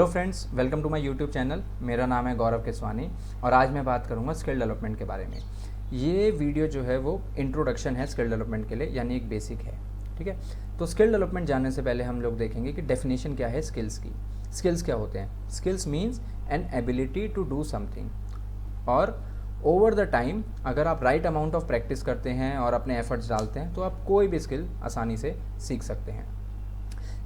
Friends, welcome to my YouTube channel. मेरा नाम है गौरव केसवानी और आज मैं बात करूंगा स्किल डेवलपमेंट के बारे में। ये वीडियो जो है वो इंट्रोडक्शन है स्किल डेवलपमेंट के लिए, यानी एक बेसिक है। ठीक है, तो स्किल डेवलपमेंट जानने से पहले हम लोग देखेंगे कि डेफिनेशन क्या है स्किल्स की। स्किल्स क्या होते हैं? Skills means an ability to do something, और ओवर द टाइम अगर आप राइट अमाउंट ऑफ प्रैक्टिस करते हैं और अपने एफर्ट्स डालते हैं तो आप कोई भी स्किल आसानी से सीख सकते हैं।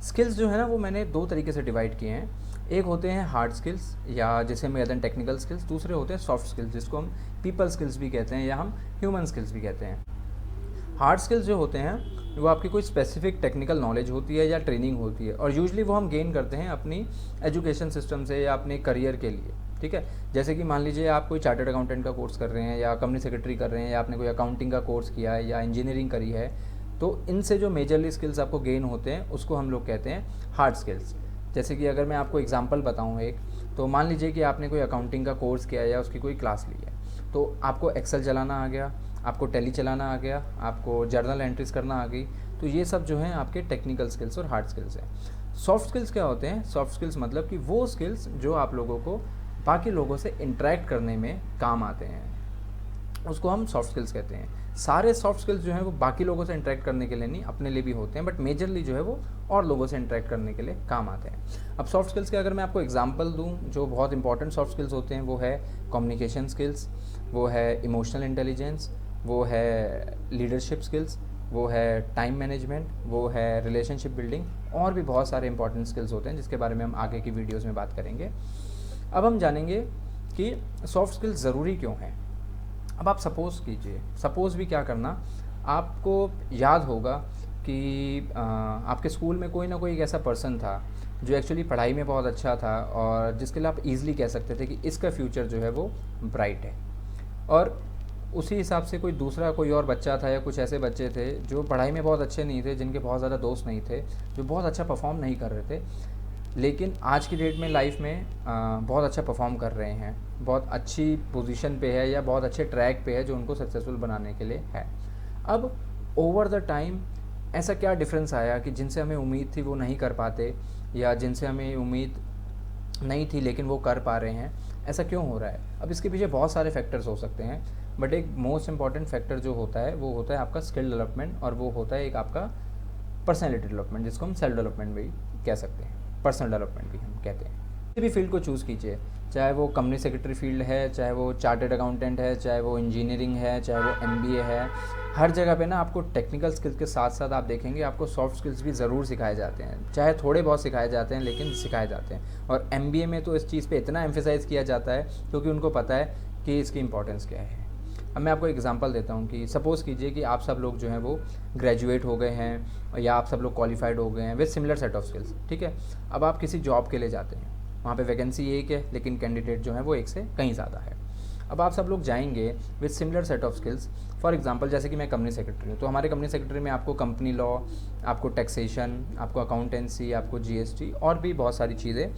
स्किल्स जो है ना वो मैंने दो तरीके से डिवाइड किए हैं। एक होते हैं हार्ड स्किल्स या जिसे हम कहते हैं टेक्निकल स्किल्स, दूसरे होते हैं सॉफ्ट स्किल्स जिसको हम पीपल स्किल्स भी कहते हैं या हम ह्यूमन स्किल्स भी कहते हैं। हार्ड स्किल्स जो होते हैं वो आपकी कोई स्पेसिफिक टेक्निकल नॉलेज होती है या ट्रेनिंग होती है, और यूजुअली वो हम गेन करते हैं अपनी एजुकेशन सिस्टम से या अपने करियर के लिए। ठीक है, जैसे कि मान लीजिए आप कोई चार्टर्ड अकाउंटेंट का कोर्स कर रहे हैं या कंपनी सेक्रेटरी कर रहे हैं या आपने कोई अकाउंटिंग का कोर्स किया है या इंजीनियरिंग करी है, तो इनसे जो मेजरली स्किल्स आपको गेन होते हैं उसको हम लोग कहते हैं हार्ड स्किल्स। जैसे कि अगर मैं आपको एग्जांपल बताऊं एक, तो मान लीजिए कि आपने कोई अकाउंटिंग का कोर्स किया या उसकी कोई क्लास ली है, तो आपको एक्सेल चलाना आ गया, आपको टैली चलाना आ गया, आपको जर्नल एंट्रीज करना आ गई, तो ये सब जो हैं आपके टेक्निकल स्किल्स और हार्ड स्किल्स हैं। सॉफ्ट स्किल्स क्या होते हैं? सॉफ्ट स्किल्स मतलब कि वो स्किल्स जो आप लोगों को बाकी लोगों से इंटरेक्ट करने में काम आते हैं, उसको हम सॉफ्ट स्किल्स कहते हैं। सारे सॉफ्ट स्किल्स जो हैं वो बाकी लोगों से इंटरेक्ट करने के लिए नहीं, अपने लिए भी होते हैं, बट मेजरली जो है वो और लोगों से इंटरेक्ट करने के लिए काम आते हैं। अब सॉफ्ट स्किल्स के अगर मैं आपको एग्जांपल दूं, जो बहुत इंपॉर्टेंट सॉफ्ट स्किल्स होते हैं वो है कम्युनिकेशन स्किल्स, वो है इमोशनल इंटेलिजेंस, वो है लीडरशिप स्किल्स, वो है टाइम मैनेजमेंट, वो है रिलेशनशिप बिल्डिंग, और भी बहुत सारे इंपॉर्टेंट स्किल्स होते हैं जिसके बारे में हम आगे की वीडियोज़ में बात करेंगे। अब हम जानेंगे कि सॉफ्ट स्किल्स ज़रूरी क्यों हैं। अब आप सपोज़ भी क्या करना, आपको याद होगा कि आपके स्कूल में कोई ना कोई एक ऐसा पर्सन था जो एक्चुअली पढ़ाई में बहुत अच्छा था और जिसके लिए आप ईज़िली कह सकते थे कि इसका फ्यूचर जो है वो ब्राइट है। और उसी हिसाब से कोई और बच्चा था या कुछ ऐसे बच्चे थे जो पढ़ाई में बहुत अच्छे नहीं थे, जिनके बहुत ज़्यादा दोस्त नहीं थे, जो बहुत अच्छा परफॉर्म नहीं कर रहे थे, लेकिन आज की डेट में लाइफ में बहुत अच्छा परफॉर्म कर रहे हैं, बहुत अच्छी पोजीशन पे है या बहुत अच्छे ट्रैक पे है जो उनको सक्सेसफुल बनाने के लिए है। अब ओवर द टाइम ऐसा क्या डिफरेंस आया कि जिनसे हमें उम्मीद थी वो नहीं कर पाते, या जिनसे हमें उम्मीद नहीं थी लेकिन वो कर पा रहे हैं? ऐसा क्यों हो रहा है? अब इसके पीछे बहुत सारे फैक्टर्स हो सकते हैं, बट एक मोस्ट इंपॉर्टेंट फैक्टर जो होता है वो होता है आपका स्किल डेवलपमेंट, और वो होता है एक आपका पर्सनैलिटी डेवलपमेंट, जिसको हम सेल्फ डेवलपमेंट भी कह सकते हैं, पर्सनल डेवलपमेंट भी हम कहते हैं। किसी भी फील्ड को चूज़ कीजिए, चाहे वो कंपनी सेक्रेटरी फील्ड है, चाहे वो चार्टर्ड अकाउंटेंट है, चाहे वो इंजीनियरिंग है, चाहे वो एमबीए है, हर जगह पे ना आपको टेक्निकल स्किल्स के साथ साथ आप देखेंगे आपको सॉफ्ट स्किल्स भी ज़रूर सिखाए जाते हैं, चाहे थोड़े बहुत सिखाए जाते हैं लेकिन सिखाए जाते हैं। और एमबीए में तो इस चीज़ पे इतना एम्फेसाइज़ किया जाता है क्योंकि उनको पता है कि इसकी इंपॉर्टेंस क्या है। अब मैं आपको एग्जांपल देता हूँ कि सपोज़ कीजिए कि आप सब लोग जो हैं वो ग्रेजुएट हो गए हैं या आप सब लोग क्वालिफाइड हो गए हैं with similar set of skills. ठीक है, अब आप किसी जॉब के लिए जाते हैं, वहाँ पे वैकेंसी एक है लेकिन कैंडिडेट जो है वो एक से कहीं ज़्यादा है। अब आप सब लोग जाएंगे with similar set of skills. For example जैसे कि मैं कंपनी सेक्रेटरी हूँ, तो हमारे कंपनी सेक्रेटरी में आपको कंपनी लॉ, आपको टैक्सेशन, आपको अकाउंटेंसी, आपको जीएसटी और भी बहुत सारी चीज़ें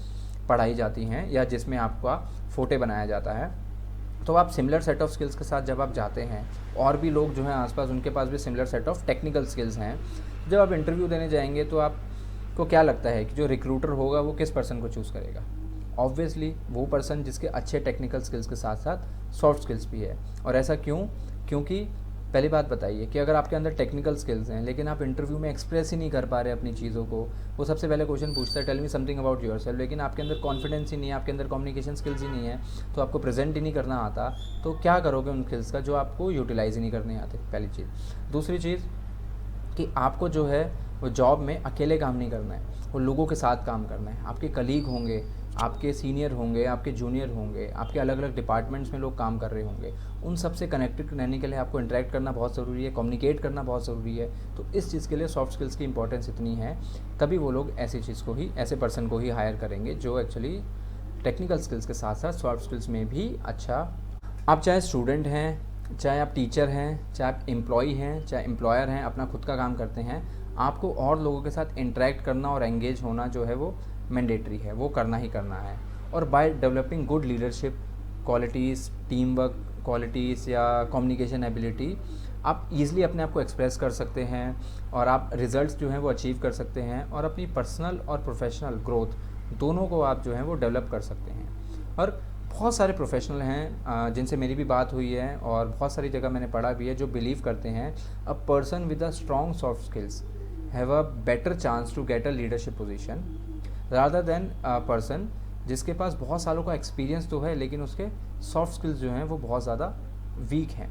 पढ़ाई जाती हैं या जिसमें आपका फोटे बनाया जाता है। तो आप सिमिलर सेट ऑफ स्किल्स के साथ जब आप जाते हैं, और भी लोग जो हैं आसपास उनके पास भी similar set of technical skills हैं, जब आप इंटरव्यू देने जाएंगे तो आपको क्या लगता है कि जो रिक्रूटर होगा वो किस पर्सन को चूज़ करेगा? ऑब्वियसली वो पर्सन जिसके अच्छे टेक्निकल स्किल्स के साथ साथ सॉफ्ट स्किल्स भी है। और ऐसा क्यों? क्योंकि पहली बात बताइए कि अगर आपके अंदर टेक्निकल स्किल्स हैं लेकिन आप इंटरव्यू में एक्सप्रेस ही नहीं कर पा रहे अपनी चीज़ों को, वो सबसे पहले क्वेश्चन पूछता है tell me something about yourself, लेकिन आपके अंदर कॉन्फिडेंस ही नहीं है, आपके अंदर कम्युनिकेशन स्किल्स ही नहीं है, तो आपको प्रेजेंट ही नहीं करना आता, तो क्या करोगे उन स्किल्स का जो आपको यूटिलाइज ही नहीं करने आते? पहली चीज़। दूसरी चीज़ कि आपको जो है वो जॉब में अकेले काम नहीं करना है, वो लोगों के साथ काम करना है। आपके कलीग होंगे, आपके सीनियर होंगे, आपके जूनियर होंगे, आपके अलग अलग डिपार्टमेंट्स में लोग काम कर रहे होंगे, उन सब से कनेक्टेड रहने के लिए आपको इंटरेक्ट करना बहुत ज़रूरी है, कम्युनिकेट करना बहुत ज़रूरी है। तो इस चीज़ के लिए सॉफ्ट स्किल्स की इंपॉर्टेंस इतनी है, तभी वो लोग ऐसी चीज़ को ही, ऐसे पर्सन को ही हायर करेंगे जो एक्चुअली टेक्निकल स्किल्स के साथ साथ सॉफ्ट स्किल्स में भी अच्छा। आप चाहे स्टूडेंट हैं, चाहे आप टीचर हैं, चाहे आप एम्प्लॉई हैं, चाहे एम्प्लॉयर हैं, अपना खुद का काम करते हैं, आपको और लोगों के साथ इंटरेक्ट करना और एंगेज होना जो है वो मैंडेटरी है, वो करना ही करना है। और by developing good leadership qualities, team work qualities या कम्युनिकेशन एबिलिटी, आप ईज़िली अपने आप को एक्सप्रेस कर सकते हैं और आप रिज़ल्ट्स जो हैं वो अचीव कर सकते हैं और अपनी पर्सनल और प्रोफेशनल ग्रोथ दोनों को आप जो है वो डेवलप कर सकते हैं। और बहुत सारे प्रोफेशनल हैं जिनसे मेरी भी बात हुई है और बहुत सारी जगह मैंने पढ़ा भी है, जो बिलीव करते हैं a person with a strong soft skills have a better chance to get a leadership position rather than a person जिसके पास बहुत सालों का एक्सपीरियंस तो है लेकिन उसके सॉफ्ट स्किल्स जो हैं वो बहुत ज़्यादा वीक हैं।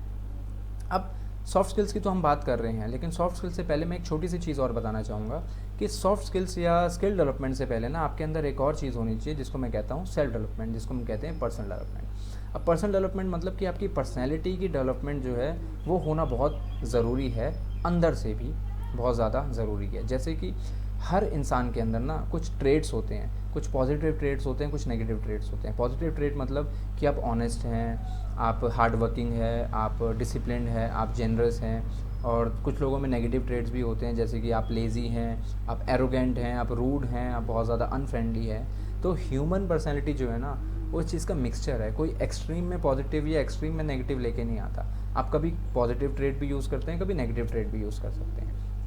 अब सॉफ्ट स्किल्स की तो हम बात कर रहे हैं, लेकिन सॉफ्ट स्किल्स से पहले मैं एक छोटी सी चीज़ और बताना चाहूँगा कि सॉफ्ट स्किल्स या स्किल डेवलपमेंट से पहले ना आपके अंदर एक और चीज़ होनी चाहिए जिसको मैं कहता हूँ सेल्फ डेवलपमेंट, जिसको हम कहते हैं पर्सनल डेवलपमेंट। अब पर्सनल डेवलपमेंट मतलब कि आपकी पर्सनैलिटी की डेवलपमेंट जो है वो होना बहुत ज़रूरी है, अंदर से भी बहुत ज़्यादा ज़रूरी है। जैसे कि हर इंसान के अंदर ना कुछ ट्रेड्स होते हैं, कुछ पॉजिटिव ट्रेड्स होते हैं, कुछ नेगेटिव ट्रेड्स होते हैं। पॉजिटिव ट्रेड मतलब कि आप ऑनेस्ट हैं, आप हार्ड वर्किंग है, आप डिसिप्लिन्ड है, आप जेनरस हैं। और कुछ लोगों में नेगेटिव ट्रेड्स भी होते हैं, जैसे कि आप लेज़ी हैं, आप एरोगेंट हैं, आप रूड हैं, आप बहुत ज़्यादा अनफ्रेंडली हैं। तो ह्यूमन पर्सनैलिटी जो है ना वो इस चीज़ का मिक्सचर है, कोई एक्सट्रीम में पॉजिटिव या एक्सट्रीम में नेगेटिव लेके नहीं आता। आप कभी पॉजिटिव ट्रेड भी यूज़ करते हैं, कभी नेगेटिव ट्रेड भी यूज़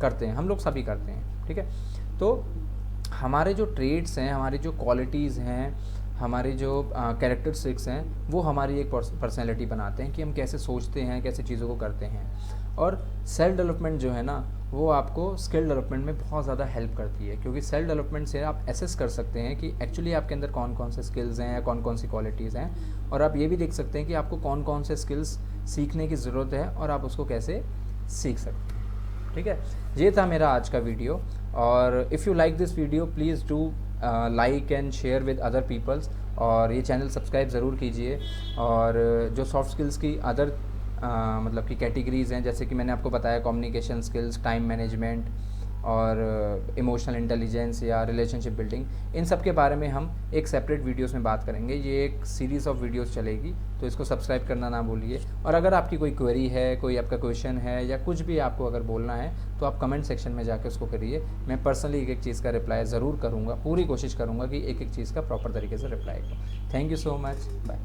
करते हैं, हम लोग सभी करते हैं, ठीक है। तो हमारे जो ट्रेड्स हैं, हमारी जो क्वालिटीज़ हैं, हमारे जो कैरेक्टरिस्टिक्स हैं, वो हमारी एक पर्सनैलिटी बनाते हैं कि हम कैसे सोचते हैं, कैसे चीज़ों को करते हैं। और सेल्फ डेवलपमेंट जो है ना वो आपको स्किल डेवलपमेंट में बहुत ज़्यादा हेल्प करती है, क्योंकि सेल्फ डेवलपमेंट से आप एसेस कर सकते हैं कि एक्चुअली आपके अंदर कौन कौन से स्किल्स हैं या कौन कौन सी क्वालिटीज़ हैं। और आप ये भी देख सकते हैं कि आपको कौन कौन से स्किल्स सीखने की ज़रूरत है और आप उसको कैसे सीख सकते हैं, ठीक है। ये था मेरा आज का वीडियो। और if you like this video please do like and share with other peoples, और ये चैनल सब्सक्राइब ज़रूर कीजिए। और जो सॉफ्ट स्किल्स की अदर मतलब कि कैटेगरीज़ हैं, जैसे कि मैंने आपको बताया कम्युनिकेशन स्किल्स, टाइम मैनेजमेंट और इमोशनल इंटेलिजेंस या रिलेशनशिप बिल्डिंग, इन सब के बारे में हम एक सेपरेट वीडियोस में बात करेंगे। ये एक सीरीज़ ऑफ वीडियोस चलेगी, तो इसको सब्सक्राइब करना ना भूलिए। और अगर आपकी कोई क्वेरी है, कोई आपका क्वेश्चन है या कुछ भी आपको अगर बोलना है तो आप कमेंट सेक्शन में जाकर उसको करिए। मैं पर्सनली एक एक चीज़ का रिप्लाई ज़रूर करूँगा, पूरी कोशिश करूँगा कि एक एक चीज़ का प्रॉपर तरीके से रिप्लाई करूँ। Thank you so much, bye.